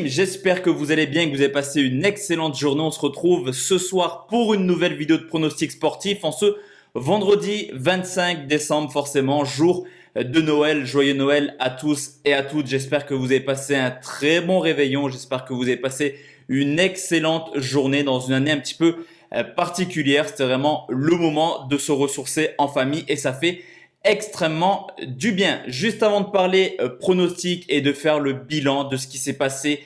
team, j'espère que vous allez bien, que vous avez passé une excellente journée. On se retrouve ce soir pour une nouvelle vidéo de pronostic sportif en ce vendredi 25 décembre, forcément, jour de Noël. Joyeux Noël à tous et à toutes. J'espère que vous avez passé un très bon réveillon. J'espère que vous avez passé une excellente journée dans une année un petit peu particulière. C'était vraiment le moment de se ressourcer en famille et ça fait extrêmement du bien. Juste avant de parler pronostic et de faire le bilan de ce qui s'est passé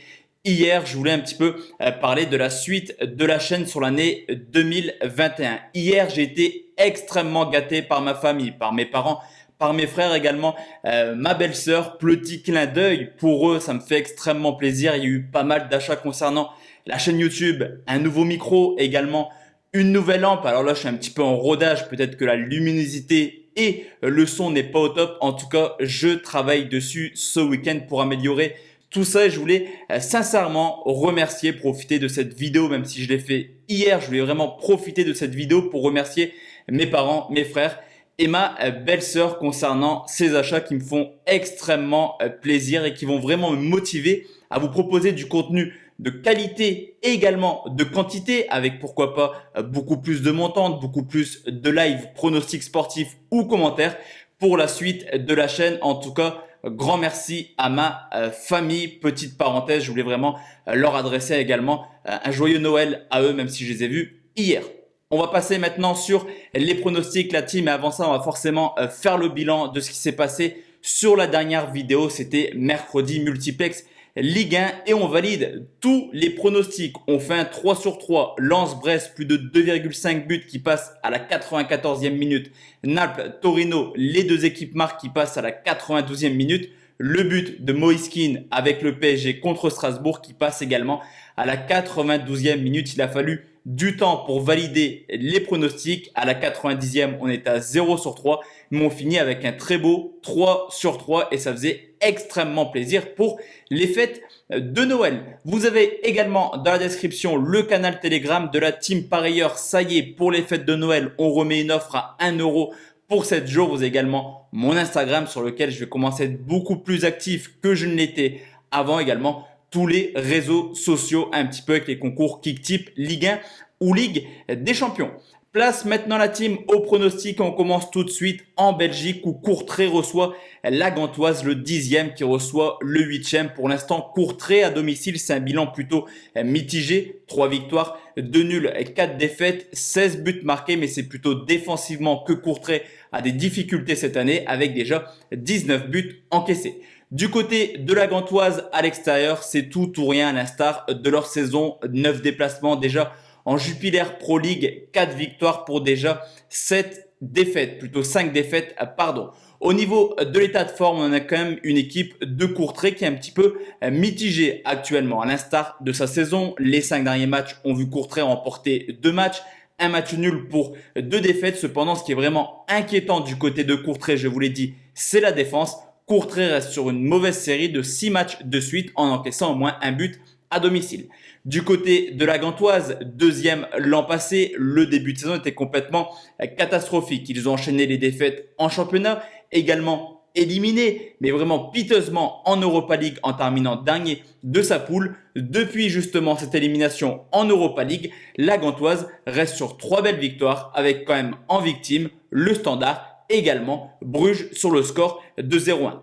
hier, je voulais un petit peu parler de la suite de la chaîne sur l'année 2021. Hier, j'ai été extrêmement gâté par ma famille, par mes parents, par mes frères également, ma belle-sœur. Petit clin d'œil pour eux, ça me fait extrêmement plaisir. Il y a eu pas mal d'achats concernant la chaîne YouTube, un nouveau micro également, une nouvelle lampe. Alors là, je suis un petit peu en rodage, peut-être que la luminosité et le son n'est pas au top. En tout cas, je travaille dessus ce week-end pour améliorer tout ça. Et je voulais sincèrement remercier, profiter de cette vidéo, même si je l'ai fait hier. Je voulais vraiment profiter de cette vidéo pour remercier mes parents, mes frères et ma belle-sœur concernant ces achats qui me font extrêmement plaisir et qui vont vraiment me motiver à vous proposer du contenu de qualité et également de quantité avec pourquoi pas beaucoup plus de montantes, beaucoup plus de live, pronostics sportifs ou commentaires pour la suite de la chaîne. En tout cas, grand merci à ma famille. Petite parenthèse, je voulais vraiment leur adresser également un joyeux Noël à eux, même si je les ai vus hier. On va passer maintenant sur les pronostics, la team. Mais avant ça, on va forcément faire le bilan de ce qui s'est passé sur la dernière vidéo. C'était mercredi multiplex Ligue 1 et on valide tous les pronostics. On fait un 3 sur 3. Lens-Brest, plus de 2,5 buts qui passent à la 94e minute. Naples-Torino, les deux équipes marquent qui passent à la 92e minute. Le but de Moïse Kean avec le PSG contre Strasbourg qui passe également à la 92e minute. Il a fallu du temps pour valider les pronostics. À la 90e, on est à 0 sur 3. Mais on finit avec un très beau 3 sur 3 et ça faisait extrêmement plaisir pour les fêtes de Noël. Vous avez également dans la description le canal Telegram de la team parieur. Ça y est, pour les fêtes de Noël, on remet une offre à 1 euro pour 7 jours. Vous avez également mon Instagram sur lequel je vais commencer à être beaucoup plus actif que je ne l'étais avant. Également tous les réseaux sociaux un petit peu avec les concours Kicktip, Ligue 1 ou Ligue des Champions. Place maintenant la team au pronostic. On commence tout de suite en Belgique où Courtrai reçoit la Gantoise, le 10e qui reçoit le 8e. Pour l'instant, Courtrai à domicile, c'est un bilan plutôt mitigé. 3 victoires, 2 nuls, 4 défaites, 16 buts marqués. Mais c'est plutôt défensivement que Courtrai a des difficultés cette année avec déjà 19 buts encaissés. Du côté de la Gantoise à l'extérieur, c'est tout ou rien à l'instar de leur saison. 9 déplacements déjà. En Jupiler Pro League, 4 victoires pour déjà 7 défaites, plutôt 5 défaites, pardon. Au niveau de l'état de forme, on a quand même une équipe de Courtrai qui est un petit peu mitigée actuellement. À l'instar de sa saison, les 5 derniers matchs ont vu Courtrai remporter 2 matchs, un match nul pour 2 défaites. Cependant, ce qui est vraiment inquiétant du côté de Courtrai, je vous l'ai dit, c'est la défense. Courtrai reste sur une mauvaise série de 6 matchs de suite en encaissant au moins un but à domicile. Du côté de la Gantoise, deuxième l'an passé, le début de saison était complètement catastrophique. Ils ont enchaîné les défaites en championnat, également éliminés, mais vraiment piteusement en Europa League en terminant dernier de sa poule. Depuis justement cette élimination en Europa League, la Gantoise reste sur 3 belles victoires avec quand même en victime le Standard, également Bruges sur le score de 0-1.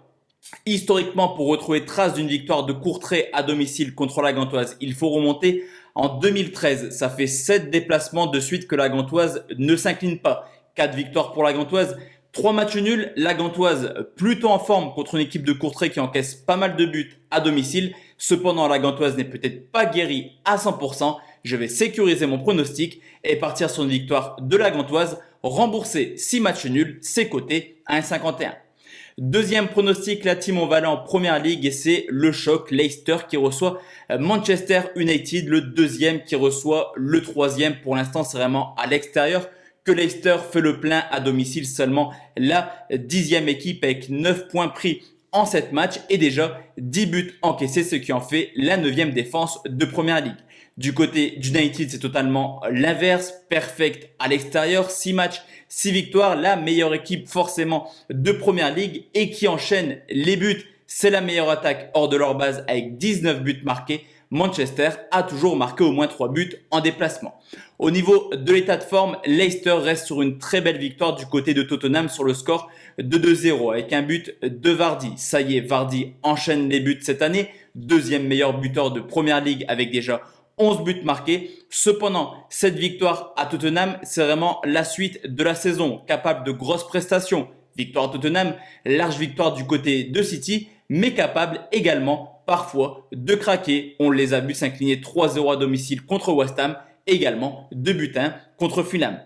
Historiquement, pour retrouver trace d'une victoire de Courtrai à domicile contre la Gantoise, il faut remonter en 2013. Ça fait 7 déplacements de suite que la Gantoise ne s'incline pas. 4 victoires pour la Gantoise, 3 matchs nuls. La Gantoise plutôt en forme contre une équipe de Courtrai qui encaisse pas mal de buts à domicile. Cependant, la Gantoise n'est peut-être pas guérie à 100%. Je vais sécuriser mon pronostic et partir sur une victoire de la Gantoise. Rembourser 6 matchs nuls, c'est coté à 1,51. Deuxième pronostic, la team on va aller en première ligue et c'est le choc Leicester qui reçoit Manchester United, le deuxième qui reçoit le troisième. Pour l'instant, c'est vraiment à l'extérieur que Leicester fait le plein, à domicile seulement la 10e équipe avec 9 points pris en 7 matchs et déjà 10 buts encaissés, ce qui en fait la 9e défense de première ligue. Du côté d'United, c'est totalement l'inverse. Perfect à l'extérieur, 6 matchs, 6 victoires. La meilleure équipe forcément de première ligue et qui enchaîne les buts C'est la meilleure attaque hors de leur base avec 19 buts marqués. Manchester a toujours marqué au moins 3 buts en déplacement. Au niveau de l'état de forme, Leicester reste sur une très belle victoire du côté de Tottenham sur le score de 2-0 avec un but de Vardy. Ça y est, Vardy enchaîne les buts cette année, deuxième meilleur buteur de Première Ligue avec déjà 11 buts marqués. Cependant, cette victoire à Tottenham, c'est vraiment la suite de la saison, capable de grosses prestations. Victoire à Tottenham, large victoire du côté de City, mais capable également parfois de craquer. On les a vus s'incliner 3-0 à domicile contre West Ham, également 2-1 contre Fulham.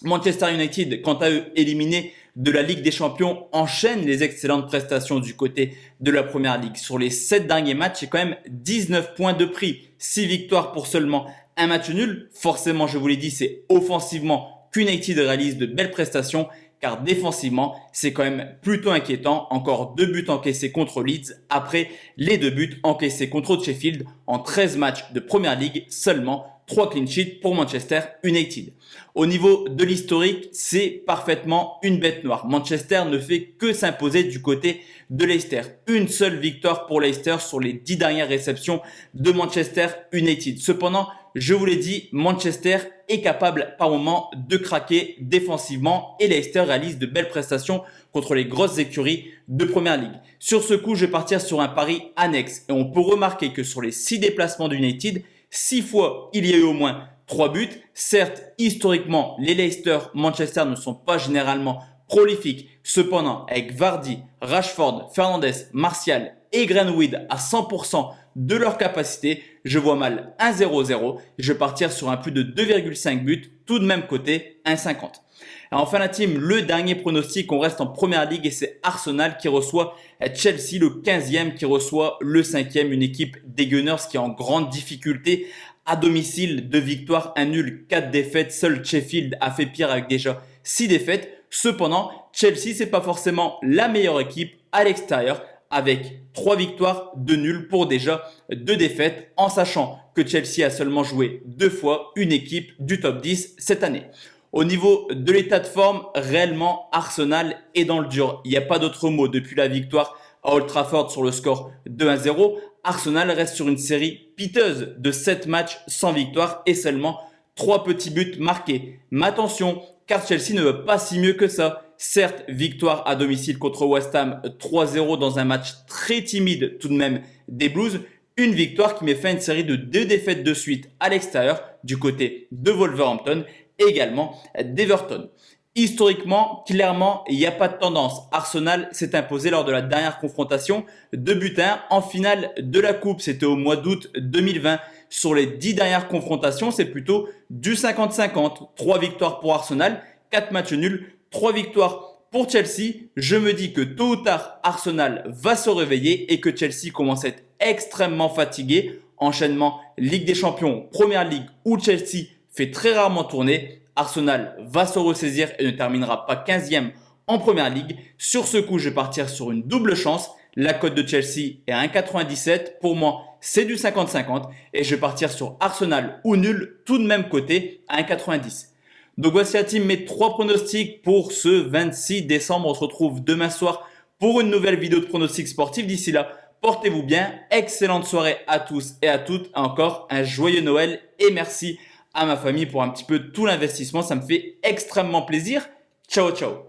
Manchester United, quant à eux, éliminé de la Ligue des Champions, enchaîne les excellentes prestations du côté de la Première Ligue. Sur les 7 derniers matchs, c'est quand même 19 points de prix, 6 victoires pour seulement un match nul. Forcément, je vous l'ai dit, c'est offensivement qu'United réalise de belles prestations, car défensivement, c'est quand même plutôt inquiétant. Encore 2 buts encaissés contre Leeds après les 2 buts encaissés contre Sheffield. En 13 matchs de Première Ligue, seulement 3 clean sheets pour Manchester United. Au niveau de l'historique, c'est parfaitement une bête noire. Manchester ne fait que s'imposer du côté de Leicester. Une seule victoire pour Leicester sur les 10 dernières réceptions de Manchester United. Cependant, je vous l'ai dit, Manchester est capable par moment de craquer défensivement et Leicester réalise de belles prestations contre les grosses écuries de Première Ligue. Sur ce coup, je vais partir sur un pari annexe et on peut remarquer que sur les 6 déplacements d'United, 6 fois il y a eu au moins 3 buts. Certes, historiquement, les Leicester-Manchester ne sont pas généralement prolifiques. Cependant, avec Vardy, Rashford, Fernandes, Martial et Greenwood à 100% de leur capacité, je vois mal 1-0-0. Je vais partir sur un plus de 2,5 buts, tout de même côté 1,50. Enfin la team, le dernier pronostic, on reste en Première Ligue et c'est Arsenal qui reçoit Chelsea, le 15e qui reçoit le 5e, une équipe des Gunners qui est en grande difficulté à domicile, 2 victoires, 1 nul, 4 défaites. Seul Sheffield a fait pire avec déjà 6 défaites. Cependant, Chelsea, c'est pas forcément la meilleure équipe à l'extérieur avec 3 victoires, 2 nuls pour déjà 2 défaites, en sachant que Chelsea a seulement joué 2 fois une équipe du top 10 cette année. Au niveau de l'état de forme, réellement, Arsenal est dans le dur. Il n'y a pas d'autre mot. Depuis la victoire à Old Trafford sur le score de 1-0, Arsenal reste sur une série piteuse de 7 matchs sans victoire et seulement 3 petits buts marqués. Mais attention, car Chelsea ne veut pas si mieux que ça. Certes, victoire à domicile contre West Ham 3-0 dans un match très timide tout de même des Blues. Une victoire qui met fin à une série de 2 défaites de suite à l'extérieur du côté de Wolverhampton et également d'Everton. Historiquement, clairement, il n'y a pas de tendance. Arsenal s'est imposé lors de la dernière confrontation de butin en finale de la Coupe. C'était au mois d'août 2020. Sur les 10 dernières confrontations, c'est plutôt du 50-50. 3 victoires pour Arsenal, 4 matchs nuls, 3 victoires pour Chelsea. Je me dis que tôt ou tard, Arsenal va se réveiller et que Chelsea commence à être extrêmement fatigué. Enchaînement Ligue des Champions, Première Ligue où Chelsea fait très rarement tourner. Arsenal va se ressaisir et ne terminera pas 15e en Première Ligue. Sur ce coup, je vais partir sur une double chance. La cote de Chelsea est à 1,97. Pour moi, c'est du 50-50. Et je vais partir sur Arsenal ou nul, tout de même côté à 1,90. Donc voici la team, mes 3 pronostics pour ce 26 décembre. On se retrouve demain soir pour une nouvelle vidéo de pronostics sportifs. D'ici là, portez-vous bien. Excellente soirée à tous et à toutes. Encore un joyeux Noël et merci à ma famille pour un petit peu tout l'investissement. Ça me fait extrêmement plaisir. Ciao, ciao.